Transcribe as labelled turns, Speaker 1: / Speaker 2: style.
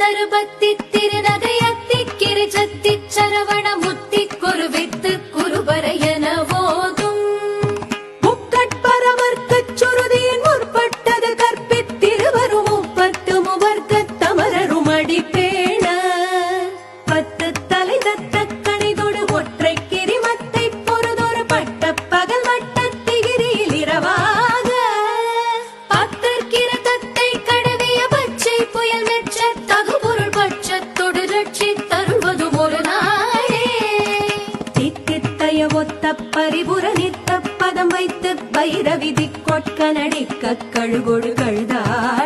Speaker 1: தருபத்தி திருநகையத்தி கிரிஜத்தி சரவண முத்தி குருவித்து குருபரையன போதும்
Speaker 2: முக்கட்பரவர்க்கச் சுருதியின் முற்பட்டது கற்பித்திருவரும் முப்பத்து முவர்க்கத் தமரரும் அடிப்பேண பத்து தலை தத்த கணிதொடு ஒற்றை கிரிமத்தை பொறுதொரு பட்ட பகல் வட்டத்திகிரியில் இரவாக
Speaker 1: பத்தற்கிரதத்தை கடவிய பச்சை புயல் மெச்ச தகுபொருள் பட்சத்தொடு ரட்சி தருள்வதும் ஒரு நாளே
Speaker 2: தித்தித்தய ஒத்த பரிபுர நித்த பதம் வைத்து பைரவிதி கொட்க நடிக்க கழுகொடு கழுதாள்